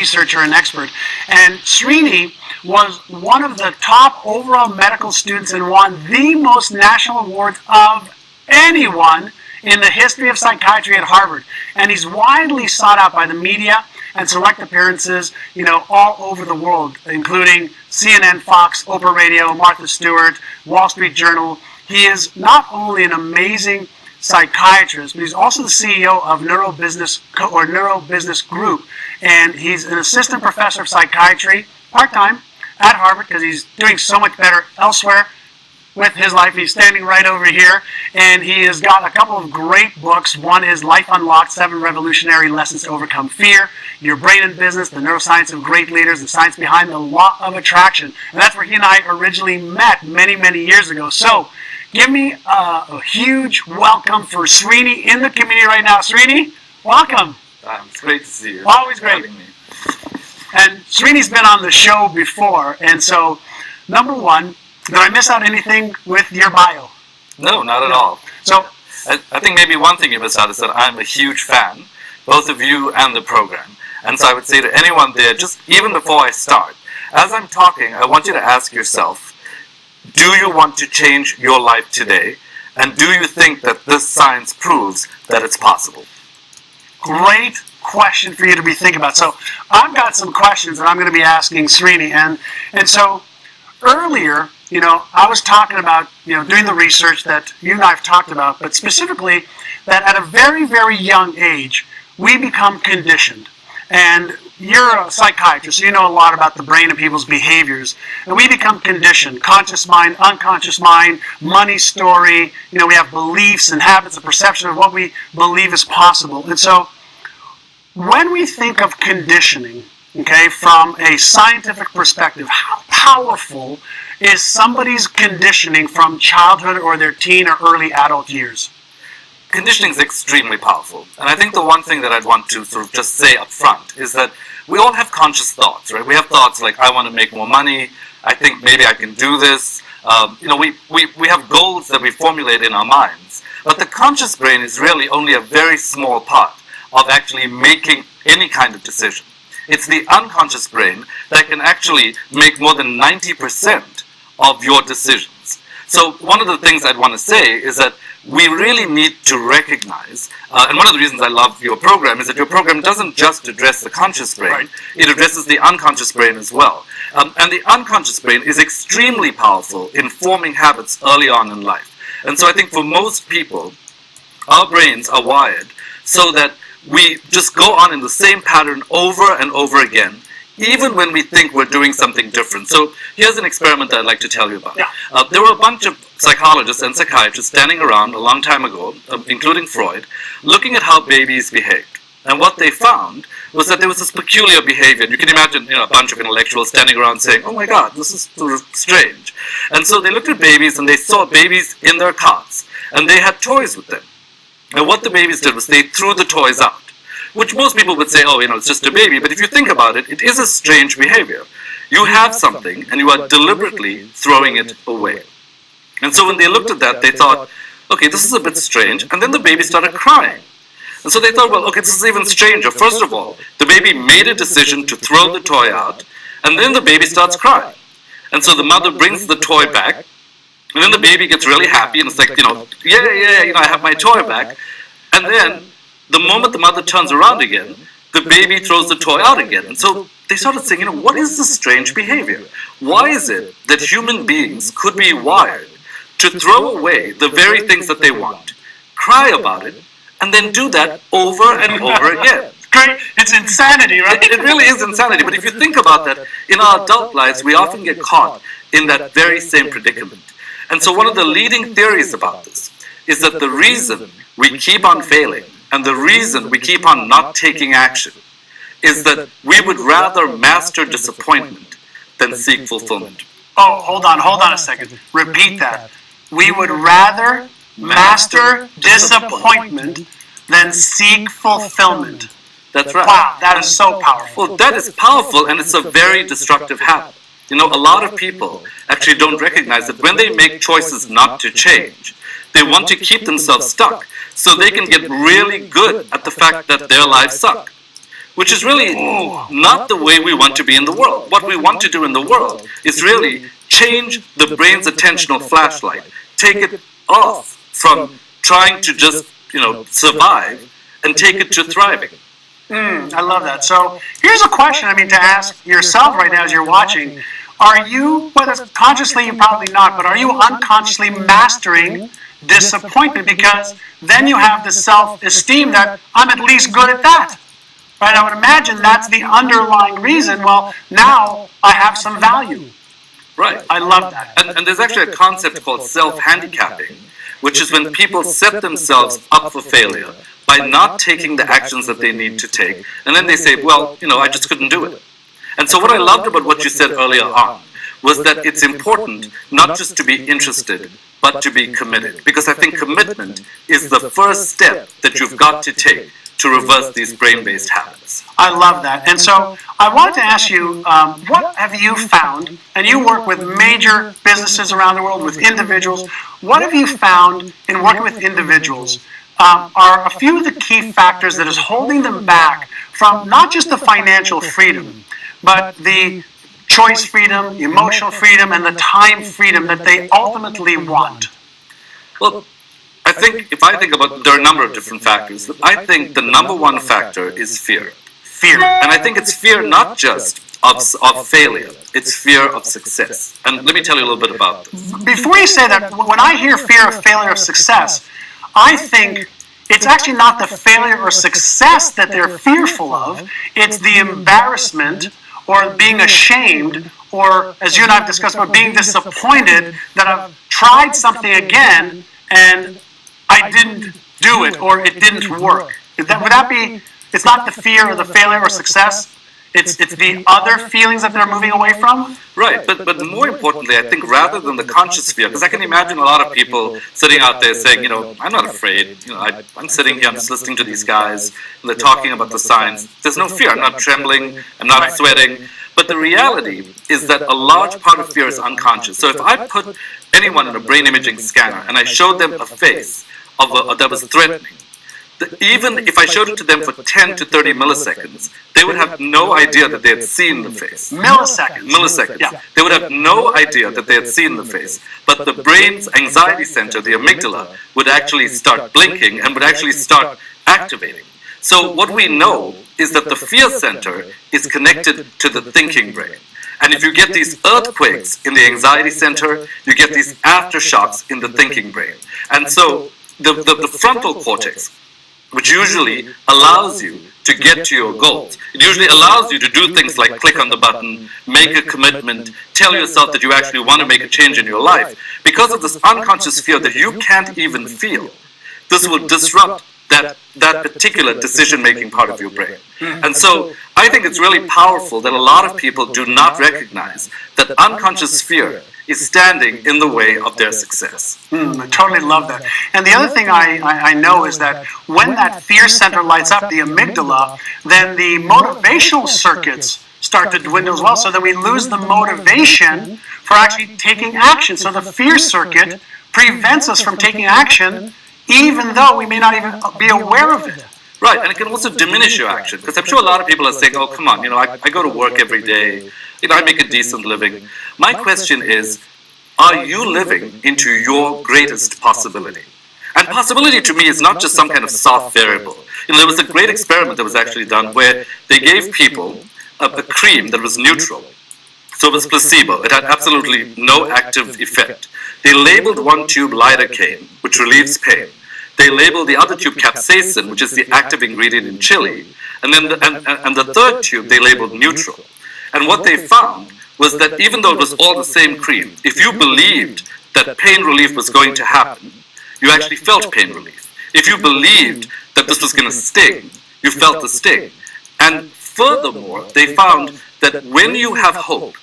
researcher and expert. And Srini was one of the top overall medical students and won the most national awards of anyone in the history of psychiatry at Harvard. And he's widely sought out by the media and select appearances, all over the world, including CNN, Fox, Oprah Radio, Martha Stewart, Wall Street Journal. He is not only an amazing psychiatrist, but he's also the CEO of Neurobusiness Group, and he's an assistant professor of psychiatry, part-time, at Harvard, because he's doing so much better elsewhere with his life. He's standing right over here, and he has got a couple of great books. One is Life Unlocked, 7 Revolutionary Lessons to Overcome Fear, Your Brain in Business, The Neuroscience of Great Leaders, The Science Behind the Law of Attraction. And that's where he and I originally met many, many years ago. So, give me a huge welcome for Srini in the community right now. Srini, welcome. It's great to see you. Always great. And Srini's been on the show before, and so, number one, did I miss out anything with your bio? No, not at all. So, I think maybe one thing you missed out is that I'm a huge fan, both of you and the program. And so I would say to anyone there, just even before I start, as I'm talking, I want you to ask yourself, do you want to change your life today? And do you think that this science proves that it's possible? Great question for you to be thinking about. So I've got some questions that I'm going to be asking Srini. And so earlier, I was talking about, doing the research that you and I have talked about, but specifically that at a very, very young age, we become conditioned. And you're a psychiatrist, so you know a lot about the brain and people's behaviors. And we become conditioned. Conscious mind, unconscious mind, money story. We have beliefs and habits and perception of what we believe is possible. And so when we think of conditioning, from a scientific perspective, how powerful is somebody's conditioning from childhood or their teen or early adult years? Conditioning is extremely powerful. And I think the one thing that I'd want to sort of just say up front is that we all have conscious thoughts, right? We have thoughts like, I want to make more money, I think maybe I can do this. We have goals that we formulate in our minds. But the conscious brain is really only a very small part of actually making any kind of decision. It's the unconscious brain that can actually make more than 90% of your decisions. So one of the things I'd want to say is that we really need to recognize, and one of the reasons I love your program is that your program doesn't just address the conscious brain, right. It addresses the unconscious brain as well. And the unconscious brain is extremely powerful in forming habits early on in life. And so I think for most people, our brains are wired so that we just go on in the same pattern over and over again, even when we think we're doing something different. So here's an experiment that I'd like to tell you about. Yeah. There were a bunch of psychologists and psychiatrists standing around a long time ago, including Freud, looking at how babies behaved. And what they found was that there was this peculiar behavior. And you can imagine a bunch of intellectuals standing around saying, oh my God, this is sort of strange. And so they looked at babies and they saw babies in their cots. And they had toys with them. And what the babies did was they threw the toys out, which most people would say, oh, it's just a baby. But if you think about it, it is a strange behavior. You have something and you are deliberately throwing it away. And so when they looked at that, they thought, okay, this is a bit strange. And then the baby started crying. And so they thought, well, okay, this is even stranger. First of all, the baby made a decision to throw the toy out, and then the baby starts crying. And so the mother brings the toy back, and then the baby gets really happy, and it's like, yeah, I have my toy back. And then the moment the mother turns around again, the baby throws the toy out again. And so they started saying, what is this strange behavior? Why is it that human beings could be wired to throw away the very things that they want, cry about it, and then do that over and over again? Great. It's insanity, right? It really is insanity. But if you think about that, in our adult lives, we often get caught in that very same predicament. And so one of the leading theories about this is that the reason we keep on failing and the reason we keep on not taking action is that we would rather master disappointment than seek fulfillment. Oh, hold on a second. Repeat that. We would rather master disappointment than seek fulfillment. That's right. Wow, that is so powerful. Well, that is powerful, and it's a very destructive habit. A lot of people actually don't recognize that when they make choices not to change, they want to keep themselves stuck so they can get really good at the fact that their lives suck. which is really not the way we want to be in the world. What we want to do in the world is really change the brain's attentional flashlight, take it off from trying to just, survive, and take it to thriving. I love that. So here's a question, to ask yourself right now as you're watching. Are you, whether it's consciously, probably not, but are you unconsciously mastering disappointment? Because then you have the self-esteem that I'm at least good at that. Right? I would imagine that's the underlying reason. Well, now I have some value. Right. I love that. And there's actually a concept called self-handicapping, which is when people set themselves up for failure by not taking the actions that they need to take. And then they say, well, I just couldn't do it. And so what I loved about what you said earlier on was that it's important not just to be interested, but to be committed. Because I think commitment is the first step that you've got to take to reverse these brain-based habits. I love that. And so I wanted to ask you, what have you found, and you work with major businesses around the world, with individuals, what have you found in working with individuals are a few of the key factors that is holding them back from not just the financial freedom, but the choice freedom, emotional freedom, and the time freedom that they ultimately want? Well, I think there are a number of different factors. I think the number one factor is fear. Fear. And I think it's fear not just of failure, it's fear of success. And let me tell you a little bit about this. Before you say that, when I hear fear of failure of success, I think it's actually not the failure or success that they're fearful of, it's the embarrassment or being ashamed, or as you and I have discussed about being disappointed that I've tried something again and I didn't do it or it didn't work. Would that be, it's not the fear or the failure or success, it's the other feelings that they're moving away from? Right, but more importantly, I think rather than the conscious fear, because I can imagine a lot of people sitting out there saying, I'm not afraid, I'm sitting here, I'm just listening to these guys, and they're talking about the science. There's no fear, I'm not trembling, I'm not sweating. But the reality is that a large part of fear is unconscious. So if I put anyone in a brain imaging scanner and I showed them a face that was threatening, even if I showed it to them for 10 to 30 milliseconds, they would have no idea that they had seen the face. Milliseconds. Yeah. They would have no idea that they had seen the face. But the brain's anxiety center, the amygdala, would actually start blinking and would actually start activating. So what we know is that the fear center is connected to the thinking brain. And if you get these earthquakes in the anxiety center, you get these aftershocks in the thinking brain. And so the frontal cortex, which usually allows you to get to your goals. It usually allows you to do things like click on the button, make a commitment, tell yourself that you actually want to make a change in your life. Because of this unconscious fear that you can't even feel, this will disrupt that particular decision-making part of your brain. And so I think it's really powerful that a lot of people do not recognize that unconscious fear is standing in the way of their success. I totally love that. And the other thing I know is that when that fear center lights up, the amygdala, then the motivational circuits start to dwindle as well. So then we lose the motivation for actually taking action. So the fear circuit prevents us from taking action even though we may not even be aware of it. Right, and it can also diminish your action, because I'm sure a lot of people are saying, oh, come on, I go to work every day, I make a decent living. My question is, are you living into your greatest possibility? And possibility to me is not just some kind of soft variable. There was a great experiment that was actually done where they gave people a cream that was neutral. So it was placebo. It had absolutely no active effect. They labeled one tube lidocaine, which relieves pain. They labeled the other tube capsaicin, which is the active ingredient in chili. And then the third tube they labeled neutral. And what they found was that even though it was all the same cream, if you believed that pain relief was going to happen, you actually felt pain relief. If you believed that this was going to sting, you felt the sting. And furthermore, they found that when you have hope,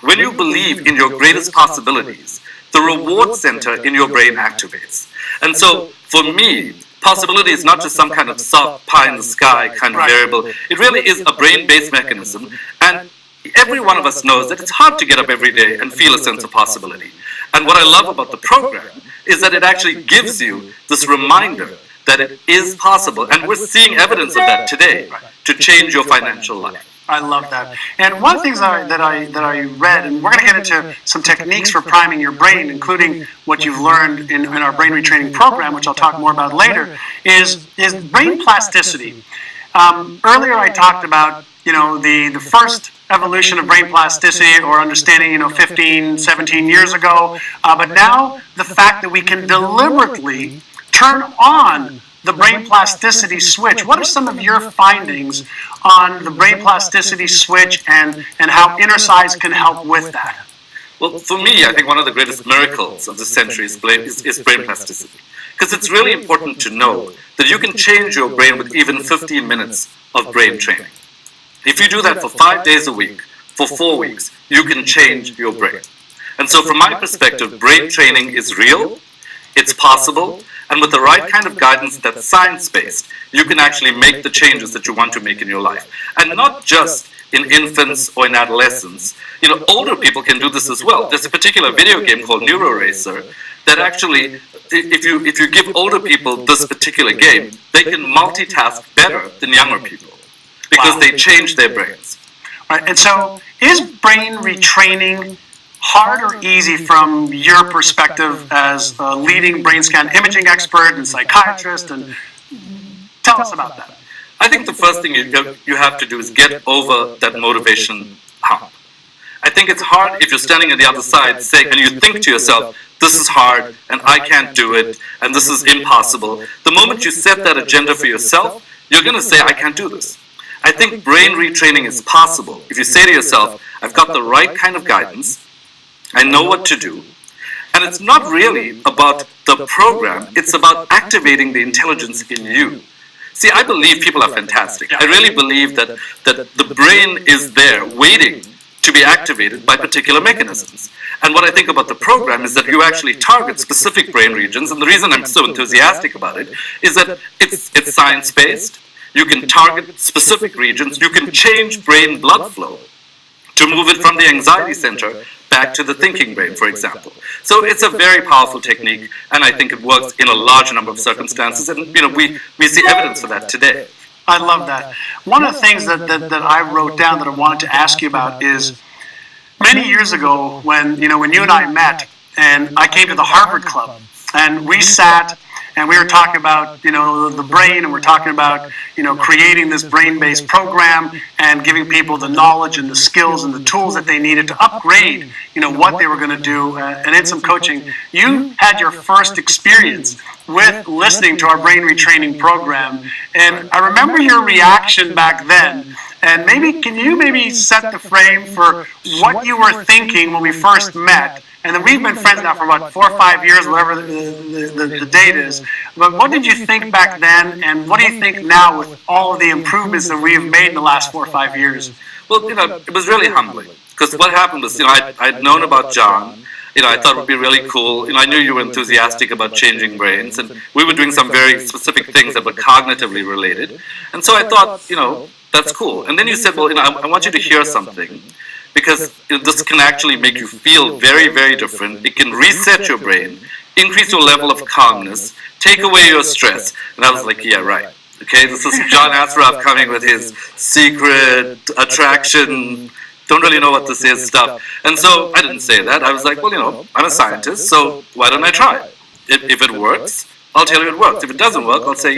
when you believe in your greatest possibilities, the reward center in your brain activates. And so, for me, possibility is not just some kind of soft pie in the sky kind of variable. It really is a brain-based mechanism. And every one of us knows that it's hard to get up every day and feel a sense of possibility. And what I love about the program is that it actually gives you this reminder that it is possible. And we're seeing evidence of that today. to change your financial life. I love that. And one of the things that I read, and we're going to get into some techniques for priming your brain, including what you've learned in our brain retraining program, which I'll talk more about later, is brain plasticity. Earlier I talked about, the first evolution of brain plasticity or understanding, 15, 17 years ago. But now the fact that we can deliberately turn on the brain plasticity switch. What are some of your findings on the brain plasticity switch and how inner size can help with that? Well, for me, I think one of the greatest miracles of the century is brain plasticity. Because it's really important to know that you can change your brain with even 15 minutes of brain training. If you do that for 5 days a week, for 4 weeks, you can change your brain. And so from my perspective, brain training is real, it's possible, and with the right kind of guidance that's science-based, you can actually make the changes that you want to make in your life. And not just in infants or in adolescents. Older people can do this as well. There's a particular video game called Neuro Racer that actually, if you give older people this particular game, they can multitask better than younger people because they change their brains. Right. And so is brain retraining hard or easy from your perspective as a leading brain scan imaging expert and psychiatrist? And tell us about that. I think the first thing you have to do is get over that motivation hump. I think it's hard if you're standing on the other side saying, and you think to yourself, this is hard, and I can't do it, and this is impossible. The moment you set that agenda for yourself, you're going to say, I can't do this. I think brain retraining is possible. If you say to yourself, I've got the right kind of guidance, I know what to do, and it's not really about the program, it's about activating the intelligence in you. See, I believe people are fantastic. I really believe that the brain is there waiting to be activated by particular mechanisms. And what I think about the program is that you actually target specific brain regions, and the reason I'm so enthusiastic about it is that it's science-based. You can target specific regions, you can change brain blood flow to move it from the anxiety center back to the thinking brain, for example. So it's a very powerful technique, and I think it works in a large number of circumstances, and we see evidence for that today. I love that. One of the things that I wrote down that I wanted to ask you about is many years ago when you and I met, and I came to the Harvard Club, and we sat and we were talking about the brain, and we're talking about creating this brain-based program and giving people the knowledge and the skills and the tools that they needed to upgrade what they were going to do, and in some coaching. You had your first experience with listening to our brain retraining program, and I remember your reaction back then. And can you set the frame for what you were thinking when we first met? And then we've been friends now for about 4 or 5 years, whatever the date is. But what did you think back then, and what do you think now with all of the improvements that we've made in the last 4 or 5 years? Well, it was really humbling, because what happened was, I'd known about John. I thought it would be really cool. I knew you were enthusiastic about changing brains, and we were doing some very specific things that were cognitively related. And so I thought, that's cool. And then you said, well, I want you to hear something, because this can actually make you feel very, very different. It can reset your brain, increase your level of calmness, take away your stress. And I was like, yeah, right. Okay, this is John Asraf coming with his secret attraction, don't really know what this is stuff. And so I didn't say that. I was like, well, I'm a scientist, so why don't I try it? If it works, I'll tell you it works. If it doesn't work, I'll say,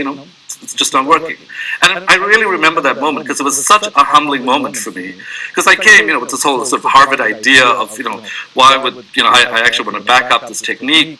it's just not working. And I really remember that moment, because it was such a humbling moment for me. Because I came, with this whole sort of Harvard idea of, why would, I actually want to back up this technique.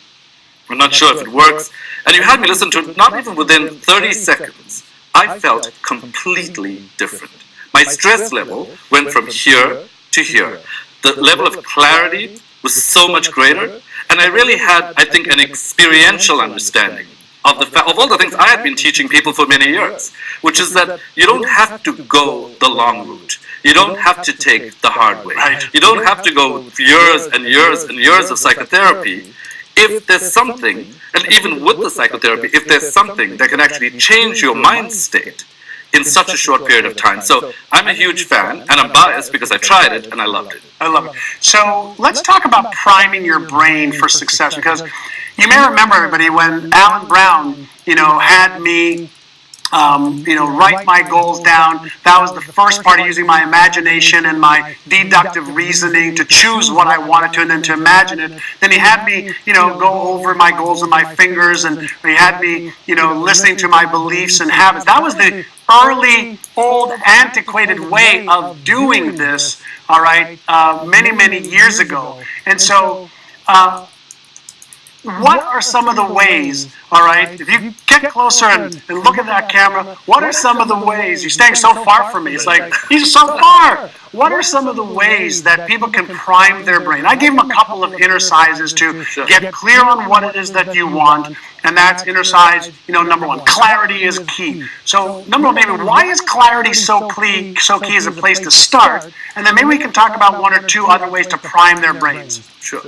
I'm not sure if it works. And you had me listen to it, not even within 30 seconds. I felt completely different. My stress level went from here to here. The level of clarity was so much greater, and I really had, I think, an experiential understanding of all the things I had been teaching people for many years, which is that you don't have to go the long route. You don't have to take the hard way. You don't have to go years and years and years of psychotherapy. If there's something, and even with the psychotherapy, if there's something that can actually change your mind state in such a short period of time. So I'm a huge fan, and I'm biased because I tried it and I loved it. I love it. So let's talk about priming your brain for success, because you may remember, everybody, when Alan Brown, had me write my goals down. That was the first part of using my imagination and my deductive reasoning to choose what I wanted to and then to imagine it. Then he had me, go over my goals with my fingers, and he had me, listening to my beliefs and habits. That was the early, old, antiquated way of doing this, all right, many, many years ago. And so, what are some of the ways, all right, if you get closer and look at that camera, what are some of the ways, you're staying so far from me, it's like, he's so far. What are some of the ways that people can prime their brain? I gave them a couple of exercises to get clear on what it is that you want, and that's exercise, number one, clarity is key. So, number one, maybe, why is clarity so key as a place to start? And then maybe we can talk about one or two other ways to prime their brains. Sure.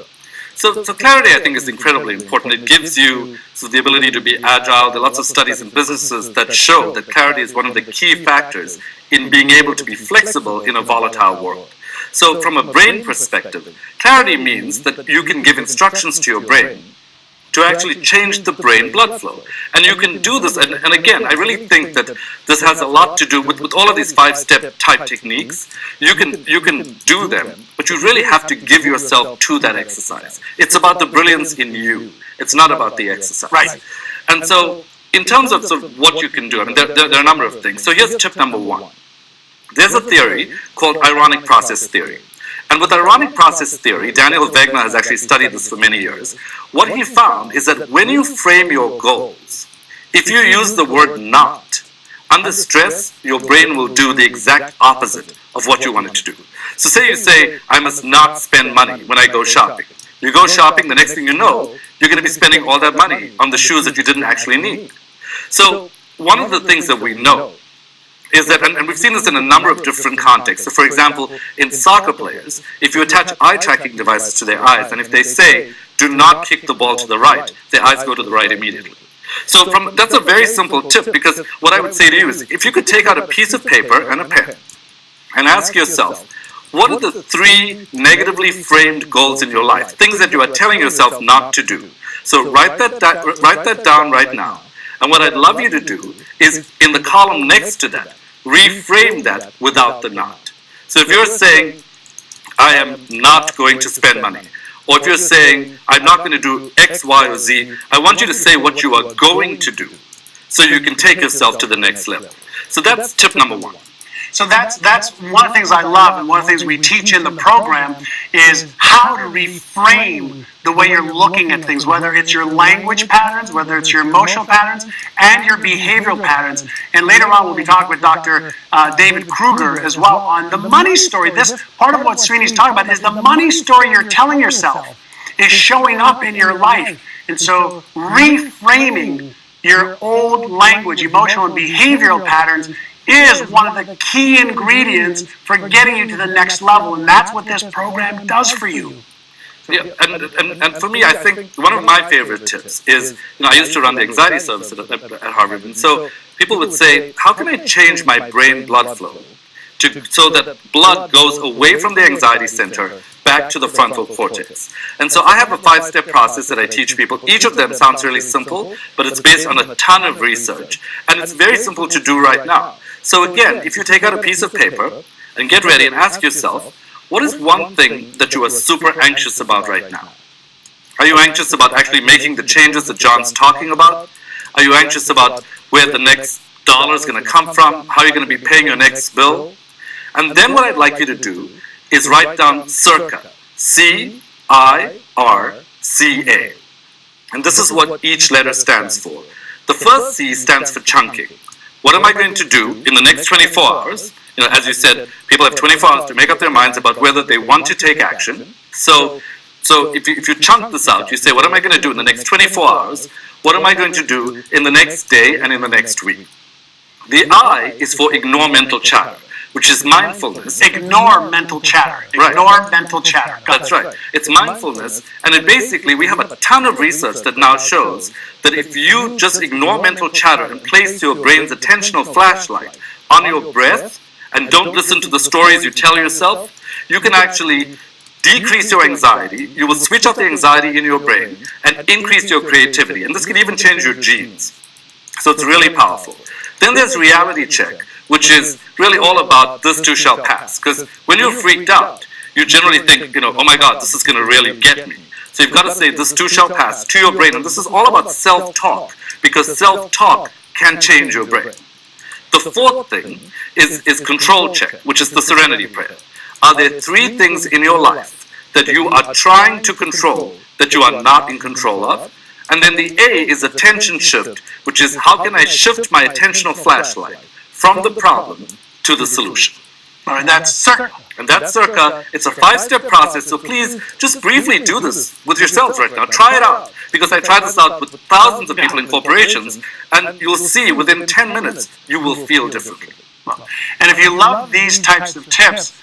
So clarity, I think, is incredibly important. It gives you the ability to be agile. There are lots of studies in businesses that show that clarity is one of the key factors in being able to be flexible in a volatile world. So from a brain perspective, clarity means that you can give instructions to your brain to actually change the brain blood flow. And you can do this, and again, I really think that this has a lot to do with all of these 5-step type techniques. You can do them, but you really have to give yourself to that exercise. It's about the brilliance in you. It's not about the exercise. Right. And so, in terms of what you can do, I mean, there are a number of things. So here's tip number one. There's a theory called ironic process theory. And with ironic process theory, Daniel Wegner has actually studied this for many years. What he found is that when you frame your goals, if you use the word not, under stress, your brain will do the exact opposite of what you want it to do. So say you say, I must not spend money when I go shopping. You go shopping, the next thing you know, you're going to be spending all that money on the shoes that you didn't actually need. So one of the things that we know is that, and we've seen this in a number of different contexts. So for example, in soccer players, if you attach eye tracking devices to their eyes, and if they say, do not kick the ball to the right, their eyes go to the right immediately. So that's a very simple tip, because what I would say to you is, if you could take out a piece of paper and a pen and ask yourself, what are the 3 negatively framed goals in your life, things that you are telling yourself not to do? So write that down right now. And what I'd love you to do is, in the column next to that, reframe that without the not. So if you're saying, I am not going to spend money, or if you're saying, I'm not going to do X, Y, or Z, I want you to say what you are going to do, so you can take yourself to the next level. So that's tip number one. So that's one of the things I love, and one of the things we teach in the program is how to reframe the way you're looking at things, whether it's your language patterns, whether it's your emotional patterns, and your behavioral patterns. And later on, we'll be talking with Dr. David Kruger as well on the money story. This part of what Srini's talking about is the money story you're telling yourself is showing up in your life. And so reframing your old language, emotional, and behavioral patterns is one of the key ingredients for getting you to the next level, and that's what this program does for you. Yeah, and for me, I think one of my favorite tips is, I used to run the anxiety service at Harvard, and so people would say, how can I change my brain blood flow so that blood goes away from the anxiety center back to the frontal cortex? And so I have a 5-step process that I teach people. Each of them sounds really simple, but it's based on a ton of research, and it's very simple to do right now. So again, if you take out a piece of paper and get ready and ask yourself, what is one thing that you are super anxious about right now? Are you anxious about actually making the changes that John's talking about? Are you anxious about where the next dollar is going to come from? How are you going to be paying your next bill? And then what I'd like you to do is write down CIRCA, C-I-R-C-A. And this is what each letter stands for. The first C stands for chunking. What am I going to do in the next 24 hours? As you said, people have 24 hours to make up their minds about whether they want to take action. So if you chunk this out, you say, what am I going to do in the next 24 hours? What am I going to do in the next day and in the next week? The I is for ignore mental chatter, which is mindfulness. Ignore mental chatter. Ignore mental chatter. That's right. It's mindfulness, and we have a ton of research that now shows that if you just ignore mental chatter and place your brain's attentional flashlight on your breath and don't listen to the stories you tell yourself, you can actually decrease your anxiety. You will switch off the anxiety in your brain and increase your creativity. And this can even change your genes. So it's really powerful. Then there's reality check, which is really all about this too shall pass. Because when you're freaked out, you generally think, oh my God, this is going to really get me. So you've got to say this too shall pass to your brain. And this is all about self-talk, because self-talk can change your brain. The fourth thing is control check, which is the serenity prayer. Are there 3 things in your life that you are trying to control that you are not in control of? And then the A is attention shift, which is how can I shift my attentional flashlight from the problem to the solution? All right, that's circa. And that's circa, it's a 5-step process, so please just briefly do this with yourselves right now. Try it out, because I tried this out with thousands of people in corporations, and you'll see within 10 minutes, you will feel differently. And if you love these types of tips,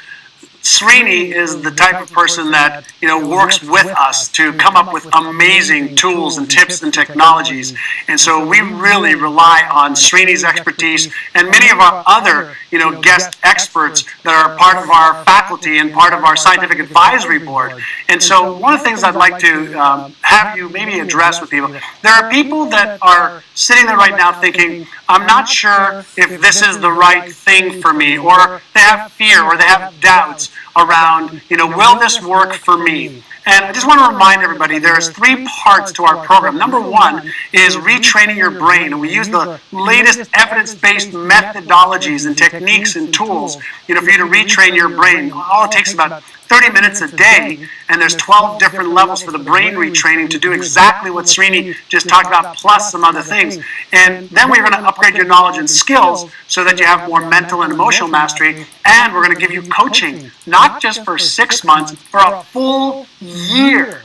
Srini is the type of person that works with us to come up with amazing tools and tips and technologies. And so we really rely on Srini's expertise and many of our other guest experts that are part of our faculty and part of our scientific advisory board. And so one of the things I'd like to have you maybe address with people, there are people that are sitting there right now thinking, I'm not sure if this is the right thing for me, or they have fear or they have doubts around, will this work for me? And I just want to remind everybody, there's 3 parts to our program. Number 1 is retraining your brain, and we use the latest evidence-based methodologies and techniques and tools, for you to retrain your brain. All it takes is about 30 minutes a day, and there's 12 different levels for the brain retraining to do exactly what Srini just talked about, plus some other things. And then we're going to upgrade your knowledge and skills so that you have more mental and emotional mastery, and we're going to give you coaching, not just for 6 months, for a full year.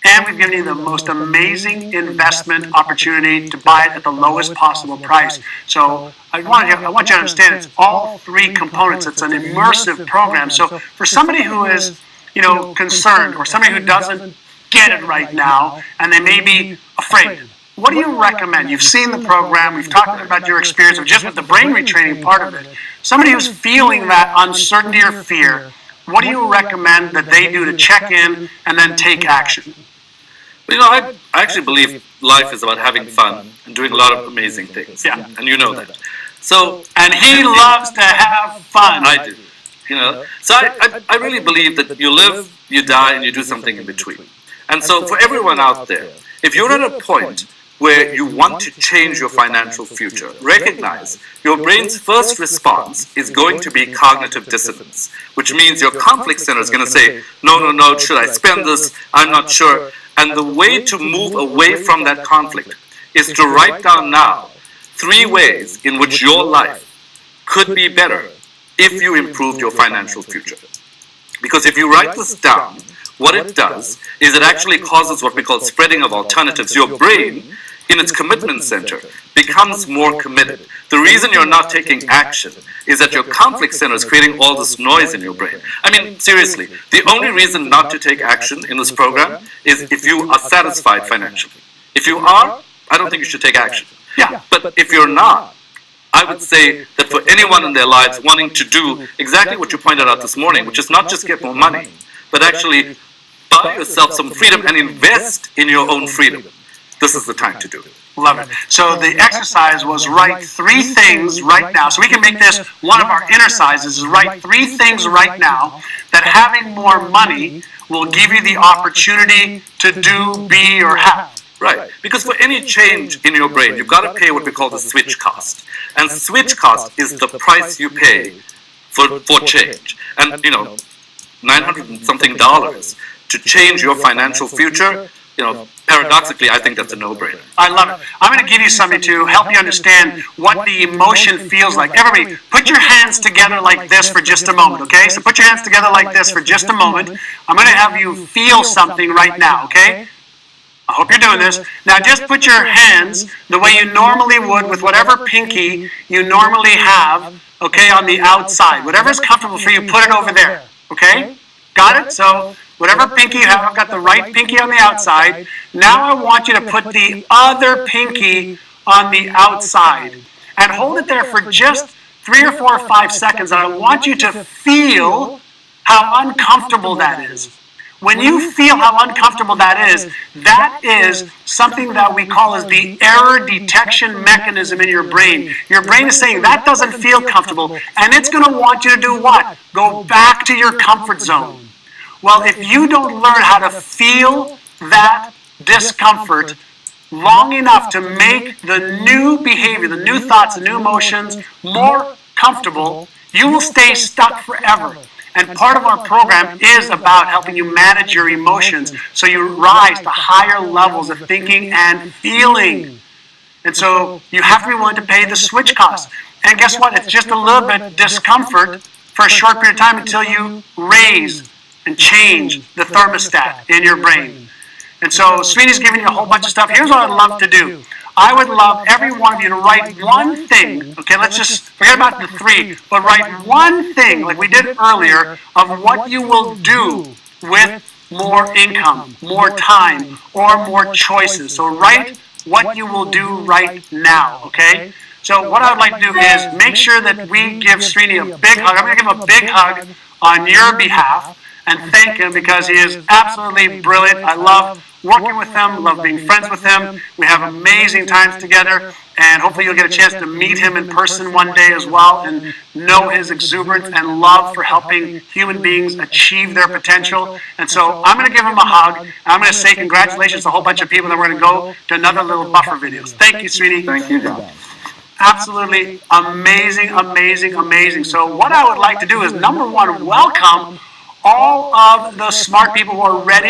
And we've given you the most amazing investment opportunity to buy it at the lowest possible price. So I want you to understand it's all 3 components. It's an immersive program. So for somebody who is, concerned, or somebody who doesn't get it right now, and they may be afraid, what do you recommend? You've seen the program. We've talked about your experience of just with the brain retraining part of it. Somebody who's feeling that uncertainty or fear, what do you recommend that they do to check in and then take action? I actually believe life is about having fun and doing a lot of amazing things. Yeah. And you know that. So, and he loves to have fun. I do. So I really believe that you live, you die, and you do something in between. And so for everyone out there, if you're at a point where you want to change your financial future, recognize your brain's first response is going to be cognitive dissonance, which means your conflict center is going to say, no, should I spend this? I'm not sure. And the way to move away from that conflict is to write down now 3 ways in which your life could be better if you improved your financial future. Because if you write this down, what it does is it actually causes what we call spreading of alternatives. Your brain, in its commitment center, becomes more committed. The reason you're not taking action is that your conflict center is creating all this noise in your brain. I mean, seriously, the only reason not to take action in this program is if you are satisfied financially. If you are, I don't think you should take action. Yeah. But if you're not, I would say that for anyone in their lives wanting to do exactly what you pointed out this morning, which is not just get more money, but actually buy yourself some freedom and invest in your own freedom, this is the time to do it. Love it. So the exercise was write 3 things right now. So we can make this one of our exercises, is write 3 things right now that having more money will give you the opportunity to do, be, or have. Right, because for any change in your brain, you've got to pay what we call the switch cost. And switch cost is the price you pay for change. And, $900 and something to change your financial future, paradoxically, I think that's a no-brainer. I love it. I'm going to give you something to help you understand what the emotion feels like. Everybody, put your hands together like this for just a moment, okay? So put your hands together like this for just a moment. I'm going to have you feel something right now, okay? I hope you're doing this. Now just put your hands the way you normally would with whatever pinky you normally have, okay, on the outside. Whatever's comfortable for you, put it over there, okay? Got it? So whatever pinky you have, I've got the right pinky on the outside. Now I want you to put the other pinky on the outside and hold it there for just 3 or 4 or 5 seconds. And I want you to feel how uncomfortable that is. When you feel how uncomfortable that is something that we call as the error detection mechanism in your brain. Your brain is saying that doesn't feel comfortable, and it's going to want you to do what? Go back to your comfort zone. Well, if you don't learn how to feel that discomfort long enough to make the new behavior, the new thoughts, the new emotions more comfortable, you will stay stuck forever. And part of our program is about helping you manage your emotions so you rise to higher levels of thinking and feeling. And so you have to be willing to pay the switch cost. And guess what? It's just a little bit discomfort for a short period of time until you raise and change the thermostat in your brain. And so Srini's giving you a whole bunch of stuff. Here's what I'd love to do. I would love every one of you to write one thing. Okay, let's just forget about the three, but write one thing, like we did earlier, of what you will do with more income, more time, or more choices. So write what you will do right now, okay? So what I would like to do is make sure that we give Srini a big hug. I'm going to give him a big hug on your behalf and thank him because he is absolutely brilliant. I love working with him, love being friends with him. We have amazing times together, and hopefully you'll get a chance to meet him in person one day as well and know his exuberance and love for helping human beings achieve their potential. And so I'm going to give him a hug, and I'm going to say congratulations to a whole bunch of people, and we're going to go to another little buffer videos. Thank you, Srini. Thank you, John. Absolutely amazing, amazing, amazing. So what I would like to do is, number one, welcome all of the smart people who are ready